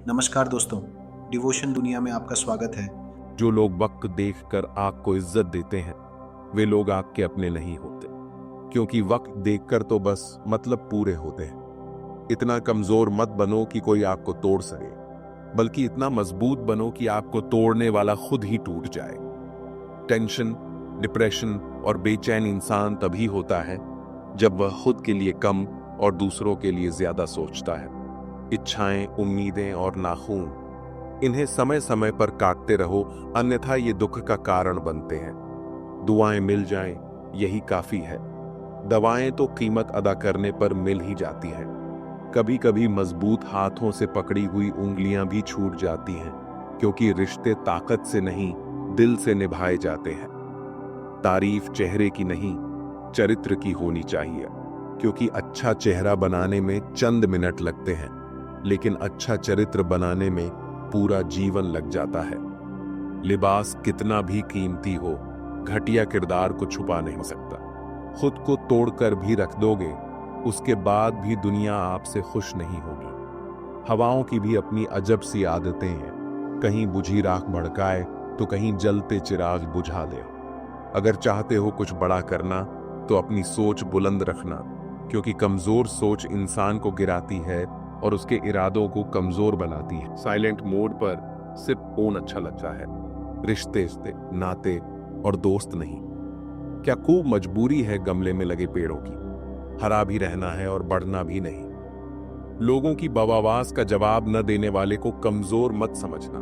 नमस्कार दोस्तों, डिवोशन दुनिया में आपका स्वागत है। जो लोग वक्त देखकर आग को इज्जत देते हैं वे लोग आग के अपने नहीं होते, क्योंकि वक्त देखकर तो बस मतलब पूरे होते हैं। इतना कमजोर मत बनो कि कोई आपको तोड़ सके, बल्कि इतना मजबूत बनो कि आपको तोड़ने वाला खुद ही टूट जाए। टेंशन, डिप्रेशन और बेचैन इंसान तभी होता है जब वह खुद के लिए कम और दूसरों के लिए ज्यादा सोचता है। इच्छाएं, उम्मीदें और नाखून, इन्हें समय समय पर काटते रहो, अन्यथा ये दुख का कारण बनते हैं। दुआएं मिल जाएं, यही काफी है। दवाएं तो कीमत अदा करने पर मिल ही जाती हैं। कभी कभी मजबूत हाथों से पकड़ी हुई उंगलियां भी छूट जाती हैं, क्योंकि रिश्ते ताकत से नहीं दिल से निभाए जाते हैं। तारीफ चेहरे की नहीं चरित्र की होनी चाहिए, क्योंकि अच्छा चेहरा बनाने में चंद मिनट लगते हैं, लेकिन अच्छा चरित्र बनाने में पूरा जीवन लग जाता है। लिबास कितना भी कीमती हो, घटिया किरदार को छुपा नहीं सकता। खुद को तोड़कर भी रख दोगे, उसके बाद भी दुनिया आपसे खुश नहीं होगी। हवाओं की भी अपनी अजब सी आदतें हैं, कहीं बुझी राख भड़काए तो कहीं जलते चिराग बुझा दे। अगर चाहते हो कुछ बड़ा करना तो अपनी सोच बुलंद रखना, क्योंकि कमजोर सोच इंसान को गिराती है और उसके इरादों को कमजोर बनाती है। साइलेंट मोड पर सिर्फ फोन अच्छा लगता है, रिश्ते, नाते और दोस्त नहीं। क्या खूब मजबूरी है गमले में लगे पेड़ों की, हरा भी रहना है और बढ़ना भी नहीं। लोगों की बवावास का जवाब न देने वाले को कमजोर मत समझना,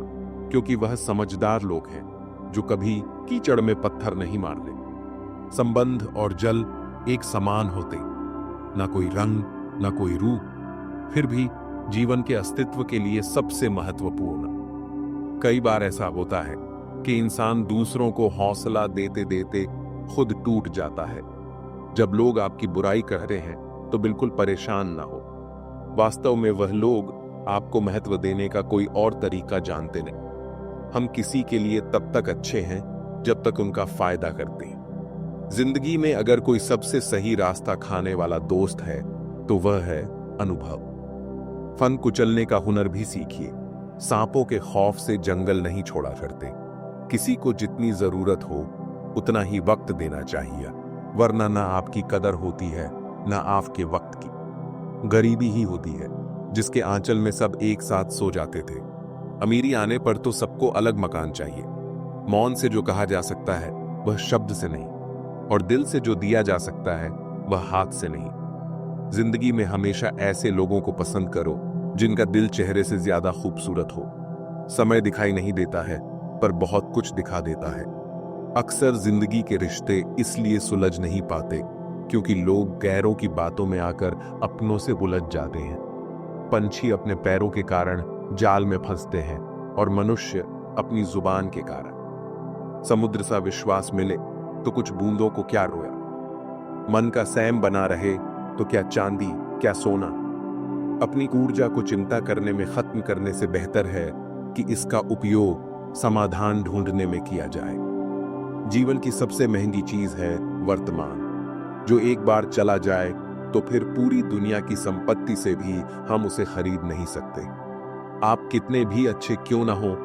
क्योंकि वह समझदार लोग हैं जो कभी कीचड़ में पत्थर नहीं मारते। संबंध और जल एक समान होते, ना कोई रंग ना कोई रूप, फिर भी जीवन के अस्तित्व के लिए सबसे महत्वपूर्ण। कई बार ऐसा होता है कि इंसान दूसरों को हौसला देते देते खुद टूट जाता है। जब लोग आपकी बुराई करते हैं तो बिल्कुल परेशान ना हो। वास्तव में वह लोग आपको महत्व देने का कोई और तरीका जानते नहीं। हम किसी के लिए तब तक अच्छे हैं जब तक उनका फायदा करते हैं। जिंदगी में अगर कोई सबसे सही रास्ता खाने वाला दोस्त है तो वह है अनुभव। फन कुचलने का हुनर भी सीखिए। सांपों के खौफ से जंगल नहीं छोड़ा करते। किसी को जितनी जरूरत हो उतना ही वक्त देना चाहिए, वरना ना आपकी कदर होती है ना आपके वक्त की। गरीबी ही होती है जिसके आंचल में सब एक साथ सो जाते थे। अमीरी आने पर तो सबको अलग मकान चाहिए। मौन से जो कहा जा सकता है वह शब्द से नहीं, और दिल से जो दिया जा सकता है वह हाथ से नहीं। जिंदगी में हमेशा ऐसे लोगों को पसंद करो जिनका दिल चेहरे से ज्यादा खूबसूरत हो। समय दिखाई नहीं देता है पर बहुत कुछ दिखा देता है। अक्सर जिंदगी के रिश्ते इसलिए सुलझ नहीं पाते क्योंकि लोग गैरों की बातों में आकर अपनों से उलझ जाते हैं। पंछी अपने पैरों के कारण जाल में फंसते हैं और मनुष्य अपनी जुबान के कारण। समुद्र सा विश्वास मिले तो कुछ बूंदों को क्या रोया। मन का संयम बना रहे तो क्या चांदी क्या सोना। अपनी ऊर्जा को चिंता करने में खत्म करने से बेहतर है कि इसका उपयोग समाधान ढूंढने में किया जाए। जीवन की सबसे महंगी चीज है वर्तमान, जो एक बार चला जाए तो फिर पूरी दुनिया की संपत्ति से भी हम उसे खरीद नहीं सकते। आप कितने भी अच्छे क्यों ना हो,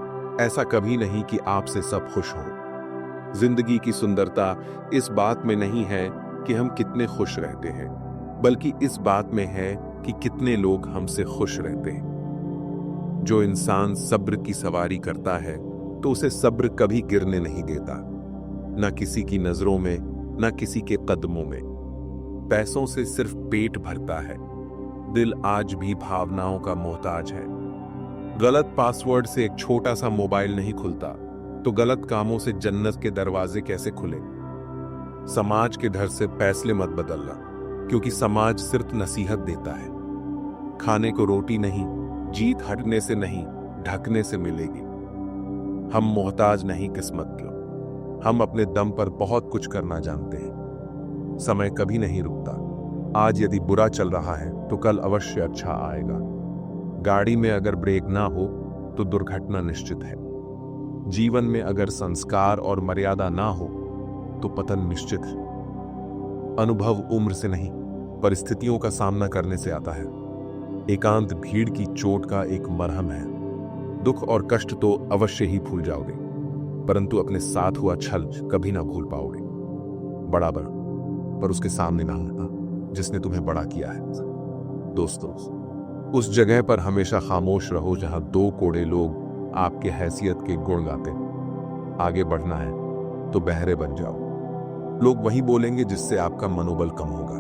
ऐसा कभी नहीं कि आपसे सब खुश हो। जिंदगी की सुंदरता इस बात में नहीं है कि हम कितने खुश रहते हैं, बल्कि इस बात में है कि कितने लोग हमसे खुश रहते हैं। जो इंसान सब्र की सवारी करता है तो उसे सब्र कभी गिरने नहीं देता, ना किसी की नजरों में ना किसी के कदमों में। पैसों से सिर्फ पेट भरता है, दिल आज भी भावनाओं का मोहताज है। गलत पासवर्ड से एक छोटा सा मोबाइल नहीं खुलता, तो गलत कामों से जन्नत के दरवाजे कैसे खुले। समाज के डर से फैसले मत बदलना, क्योंकि समाज सिर्फ नसीहत देता है। खाने को रोटी नहीं, जीत हटने से नहीं ढकने से मिलेगी। हम मोहताज नहीं किस्मत के, हम अपने दम पर बहुत कुछ करना जानते हैं। समय कभी नहीं रुकता। आज यदि बुरा चल रहा है तो कल अवश्य अच्छा आएगा। गाड़ी में अगर ब्रेक ना हो तो दुर्घटना निश्चित है। जीवन में अगर संस्कार और मर्यादा ना हो तो पतन निश्चित है। अनुभव उम्र से नहीं परिस्थितियों का सामना करने से आता है। एकांत भीड़ की चोट का एक मरहम है। दुख और कष्ट तो अवश्य ही भूल जाओगे, परंतु अपने साथ हुआ छल कभी ना भूल पाओगे। बराबर पर उसके सामने ना होना जिसने तुम्हें बड़ा किया है। दोस्तों, उस जगह पर हमेशा खामोश रहो जहां दो कोड़े लोग आपके हैसियत के गुण गाते। आगे बढ़ना है तो बहरे बन जाओ। लोग वही बोलेंगे जिससे आपका मनोबल कम होगा।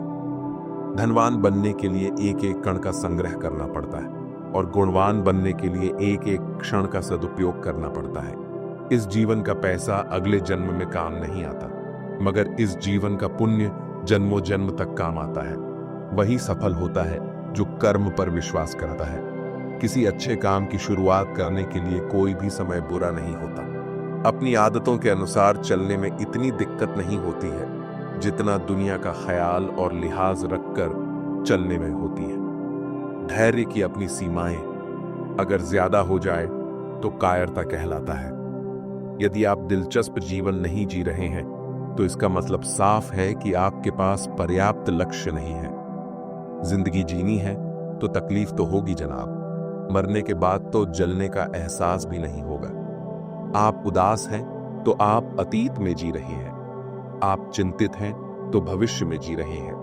धनवान बनने के लिए एक एक कण का संग्रह करना पड़ता है और गुणवान बनने के लिए एक एक क्षण का सदुपयोग करना पड़ता है। इस जीवन का पैसा अगले जन्म में काम नहीं आता, मगर इस जीवन का पुण्य जन्मों जन्म तक काम आता है। वही सफल होता है जो कर्म पर विश्वास करता है। किसी अच्छे काम की शुरुआत करने के लिए कोई भी समय बुरा नहीं होता। अपनी आदतों के अनुसार चलने में इतनी दिक्कत नहीं होती है जितना दुनिया का ख्याल और लिहाज रखकर चलने में होती है। धैर्य की अपनी सीमाएं अगर ज्यादा हो जाए तो कायरता कहलाता है। यदि आप दिलचस्प जीवन नहीं जी रहे हैं तो इसका मतलब साफ है कि आपके पास पर्याप्त लक्ष्य नहीं है। जिंदगी जीनी है तो तकलीफ तो होगी जनाब। मरने के बाद तो जलने का एहसास भी नहीं होगा। आप उदास हैं तो आप अतीत में जी रहे हैं। आप चिंतित हैं तो भविष्य में जी रहे हैं।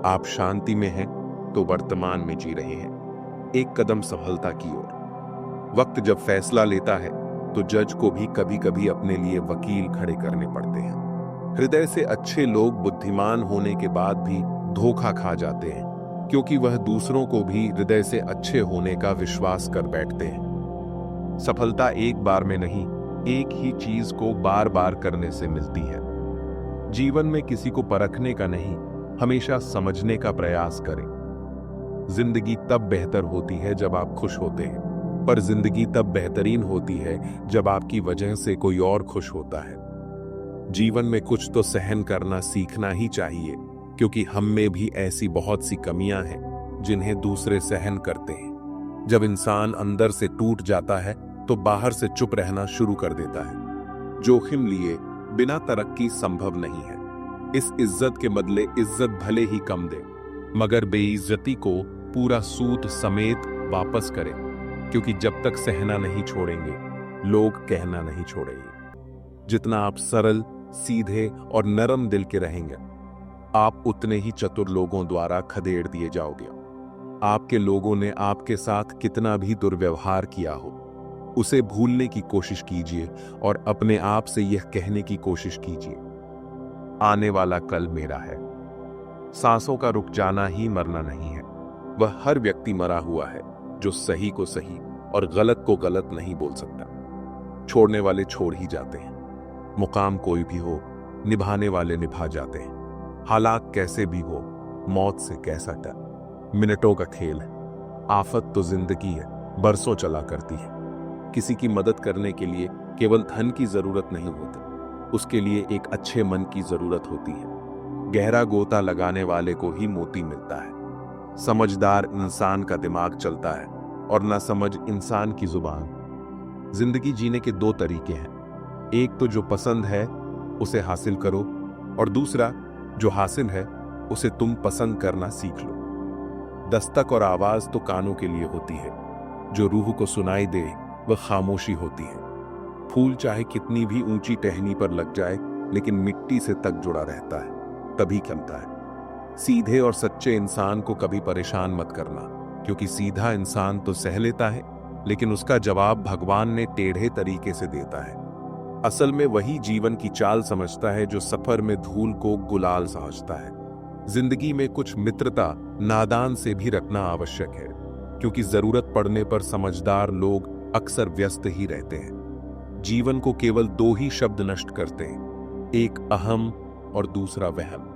आप शांति में हैं तो वर्तमान में जी रहे हैं, एक कदम सफलता की ओर। वक्त जब फैसला लेता है तो जज को भी कभी कभी अपने लिए वकील खड़े करने पड़ते हैं। हृदय से अच्छे लोग बुद्धिमान होने के बाद भी धोखा खा जाते हैं, क्योंकि वह दूसरों को भी हृदय से अच्छे होने का विश्वास कर बैठते हैं। सफलता एक बार में नहीं, एक ही चीज को बार बार करने से मिलती है। जीवन में किसी को परखने का नहीं, हमेशा समझने का प्रयास करें। जिंदगी तब बेहतर होती है जब आप खुश होते हैं, पर जिंदगी तब बेहतरीन होती है जब आपकी वजह से कोई और खुश होता है। जीवन में कुछ तो सहन करना सीखना ही चाहिए, क्योंकि हम में भी ऐसी बहुत सी कमियां हैं जिन्हें दूसरे सहन करते हैं। जब इंसान अंदर से टूट जाता है तो बाहर से चुप रहना शुरू कर देता है। जोखिम लिए बिना तरक्की संभव नहीं है। इस इज्जत के बदले इज्जत भले ही कम दे, मगर बेइज्जती को पूरा सूद समेत वापस करें, क्योंकि जब तक सहना नहीं छोड़ेंगे, लोग कहना नहीं छोड़ेंगे। जितना आप सरल, सीधे और नरम दिल के रहेंगे, आप उतने ही चतुर लोगों द्वारा खदेड़ दिए जाओगे। आपके लोगों ने आपके साथ कितना भी दुर्व्यवहार किया हो, उसे भूलने की कोशिश कीजिए और अपने आप से यह कहने की कोशिश कीजिए, आने वाला कल मेरा है। सांसों का रुक जाना ही मरना नहीं है। वह हर व्यक्ति मरा हुआ है जो सही को सही और गलत को गलत नहीं बोल सकता। छोड़ने वाले छोड़ ही जाते हैं। मुकाम कोई भी हो, निभाने वाले निभा जाते हैं। हालात कैसे भी हो, मौत से कैसा डर, मिनटों का खेल है। आफत तो जिंदगी है, बरसों चला करती है। किसी की मदद करने के लिए केवल धन की जरूरत नहीं होती, उसके लिए एक अच्छे मन की जरूरत होती है। गहरा गोता लगाने वाले को ही मोती मिलता है। समझदार इंसान का दिमाग चलता है और नासमझ इंसान की जुबान। जिंदगी जीने के दो तरीके हैं। एक तो जो पसंद है उसे हासिल करो, और दूसरा जो हासिल है उसे तुम पसंद करना सीख लो। दस्तक और आवाज तो कानों के लिए होती है, जो रूह को सुनाई दे वह खामोशी होती है। फूल चाहे कितनी भी ऊंची टहनी पर लग जाए, लेकिन मिट्टी से तक जुड़ा रहता है, तभी खिलता है। सीधे और सच्चे इंसान को कभी परेशान मत करना, क्योंकि सीधा इंसान तो सह लेता है, लेकिन उसका जवाब भगवान ने टेढ़े तरीके से देता है। असल में वही जीवन की चाल समझता है जो सफर में धूल को गुलाल समझता है। जिंदगी में कुछ मित्रता नादान से भी रखना आवश्यक है, क्योंकि जरूरत पड़ने पर समझदार लोग अक्सर व्यस्त ही रहते हैं। जीवन को केवल दो ही शब्द नष्ट करते हैं, एक अहम और दूसरा वहम।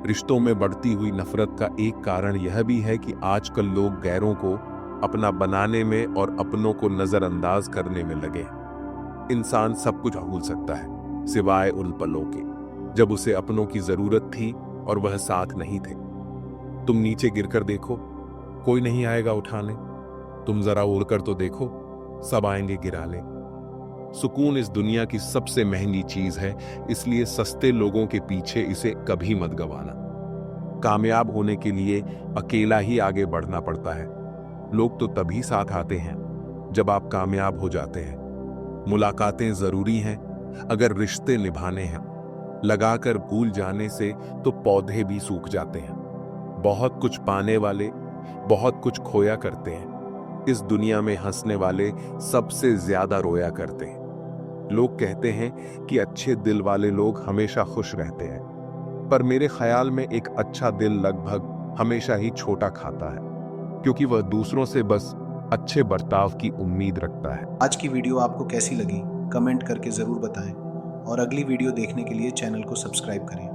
रिश्तों में बढ़ती हुई नफरत का एक कारण यह भी है कि आजकल लोग गैरों को अपना बनाने में और अपनों को नजरअंदाज करने में लगे। इंसान सब कुछ भूल सकता है सिवाय उन पलों के जब उसे अपनों की जरूरत थी और वह साथ नहीं थे। तुम नीचे गिरकर देखो, कोई नहीं आएगा उठाने। तुम जरा उड़कर तो देखो, सब आएंगे गिरा ले। सुकून इस दुनिया की सबसे महंगी चीज है, इसलिए सस्ते लोगों के पीछे इसे कभी मत गंवाना। कामयाब होने के लिए अकेला ही आगे बढ़ना पड़ता है। लोग तो तभी साथ आते हैं जब आप कामयाब हो जाते हैं। मुलाकातें जरूरी हैं अगर रिश्ते निभाने हैं। लगाकर भूल जाने से तो पौधे भी सूख जाते हैं। बहुत कुछ पाने वाले बहुत कुछ खोया करते हैं। इस दुनिया में हंसने वाले सबसे ज्यादा रोया करते हैं। लोग कहते हैं कि अच्छे दिल वाले लोग हमेशा खुश रहते हैं, पर मेरे ख्याल में एक अच्छा दिल लगभग हमेशा ही छोटा खाता है, क्योंकि वह दूसरों से बस अच्छे बर्ताव की उम्मीद रखता है। आज की वीडियो आपको कैसी लगी कमेंट करके ज़रूर बताएं और अगली वीडियो देखने के लिए चैनल को सब्सक्राइब करें।